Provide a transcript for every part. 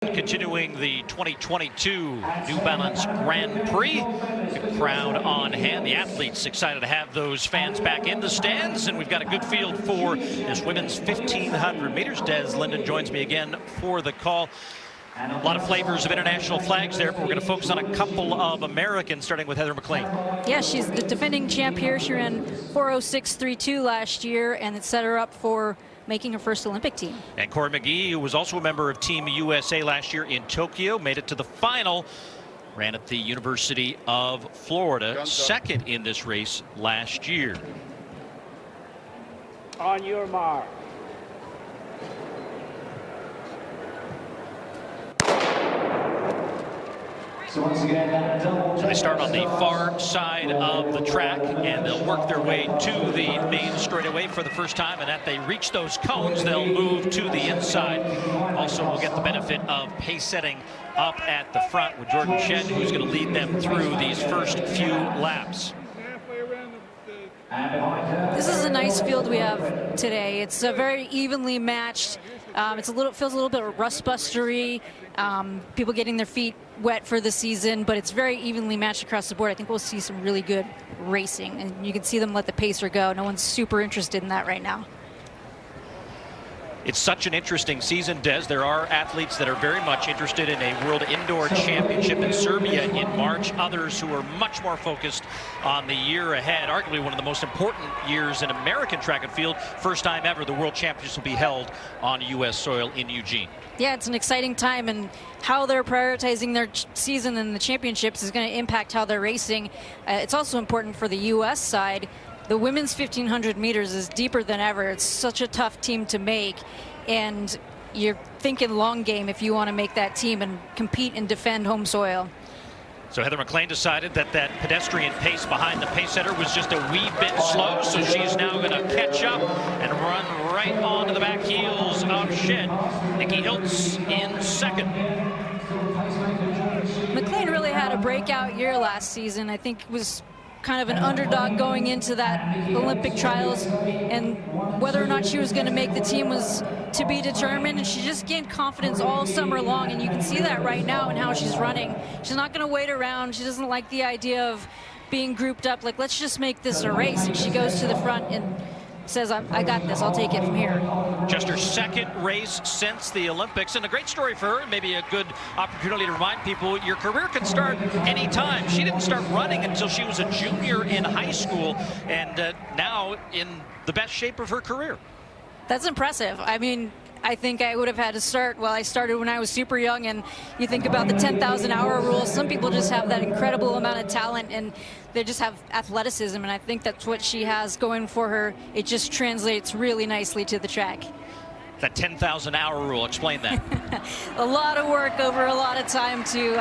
Continuing the 2022 New Balance Grand Prix. Good crowd on hand. The athletes excited to have those fans back in the stands, and we've got a good field for this women's 1,500 meters. Des Linden joins me again for the call. A lot of flavors of international flags there, but we're going to focus on a couple of Americans, starting with Heather Maclean. Yeah, she's the defending champ here. She ran 4:06.32 last year, and it set her up for making her first Olympic team. And Coree McGee, who was also a member of Team USA last year in Tokyo, made it to the final. Ran at the University of Florida, second in this race last year. On your mark. So they start on the far side of the track, and they'll work their way to the main straightaway for the first time, and as they reach those cones, they'll move to the inside. Also, we'll get the benefit of pace setting up at the front with Jordan Shed, who's going to lead them through these first few laps. This is a nice field we have today. It's very evenly matched. Feels a little bit rust-bustery. People getting their feet wet for the season, but it's very evenly matched across the board. I think we'll see some really good racing, and you can see them let the pacer go. No one's super interested in that right now. It's such an interesting season, Des. There are athletes that are very much interested in a World Indoor Championship in Serbia in March. Others who are much more focused on the year ahead. Arguably one of the most important years in American track and field. First time ever the World Championships will be held on U.S. soil in Eugene. Yeah, it's an exciting time, and how they're prioritizing their season and the championships is going to impact how they're racing. It's also important for the U.S. side. The women's 1,500 meters is deeper than ever. It's such a tough team to make, and you're thinking long game if you want to make that team and compete and defend home soil. So Heather Maclean decided that pedestrian pace behind the pace setter was just a wee bit slow, so she's now going to catch up and run right onto the back heels of Shed. Nikki Hiltz in second. Maclean really had a breakout year last season. I think it was kind of an underdog going into that Olympic trials, and whether or not she was going to make the team was to be determined, and she just gained confidence all summer long, and you can see that right now in how she's running. She's not going to wait around. She doesn't like the idea of being grouped up, like, let's just make this a race, and she goes to the front and says, I got this, I'll take it from here. Just her second race since the Olympics, and a great story for her, maybe a good opportunity to remind people your career can start anytime. She didn't start running until she was a junior in high school, and now in the best shape of her career. That's impressive. I mean, I think I would have had to start, well, I started when I was super young, and you think about the 10,000 hour rule. Some people just have that incredible amount of talent, and they just have athleticism, and I think that's what she has going for her. It just translates really nicely to the track. That 10,000 hour rule, explain that. A lot of work over a lot of time to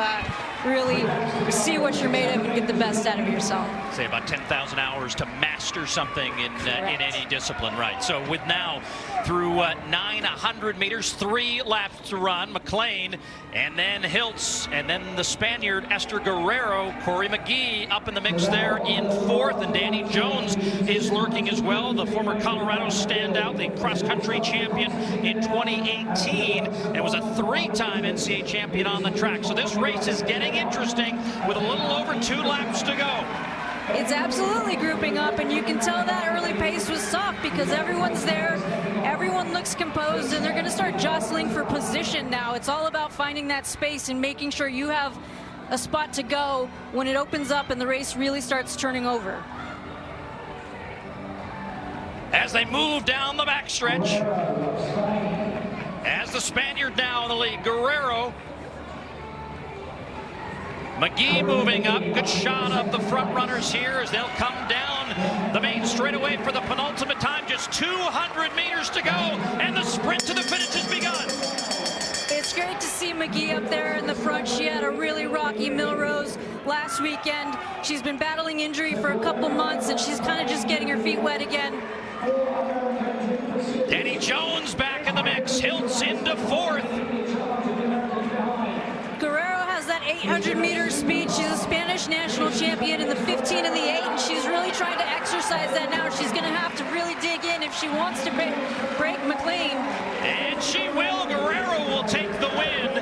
really see what you're made of and get the best out of yourself. Say about 10,000 hours to master something in any discipline, right? So with now through 900 meters, 3 laps to run, Maclean, and then Hiltz, and then the Spaniard Esther Guerrero, Coree McGee up in the mix there in fourth, and Dani Jones is lurking as well, the former Colorado standout, the cross-country champion in 2018, and was a 3-time NCAA champion on the track. So this race is getting interesting with a little over 2 laps to go. It's absolutely grouping up, and you can tell that early pace was soft because everyone's there, everyone looks composed, and they're going to start jostling for position now. It's all about finding that space and making sure you have a spot to go when it opens up and the race really starts turning over. As they move down the backstretch, as the Spaniard now in the lead, Guerrero. McGee moving up, good shot of the front runners here as they'll come down the main straightaway for the penultimate time. Just 200 meters to go, and the sprint to the finish has begun. It's great to see McGee up there in the front. She had a really rocky Millrose last weekend. She's been battling injury for a couple months, and she's kind of just getting her feet wet again. Dani Jones back in the mix. Hiltz into fourth. Guerrero has that 800-meter speed. She's a Spanish national champion in the 15 and the 8, and she's really trying to exercise that now. She's going to have to really dig in if she wants to break Maclean. And she will. Guerrero will take the win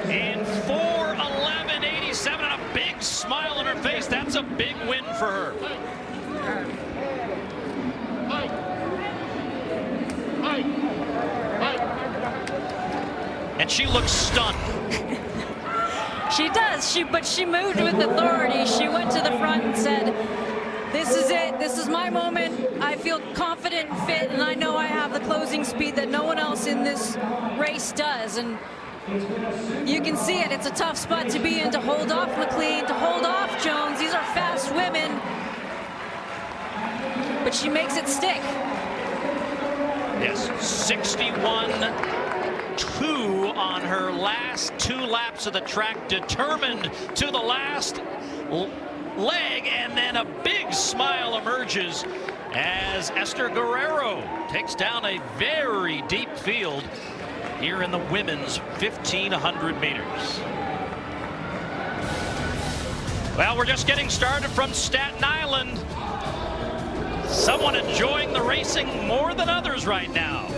in 4:11.87, and a big smile on her face. That's a big win for her. And she looks stunned. She does, but she moved with authority. She went to the front and said, this is it, this is my moment. I feel confident and fit, and I know I have the closing speed that no one else in this race does. And you can see it, it's a tough spot to be in, to hold off Maclean, to hold off Jones. These are fast women, but she makes it stick. Yes, 61.2 on her last 2 laps of the track, determined to the last leg, and then a big smile emerges as Esther Guerrero takes down a very deep field here in the women's 1,500 meters. Well, we're just getting started from Staten Island. Someone enjoying the racing more than others right now.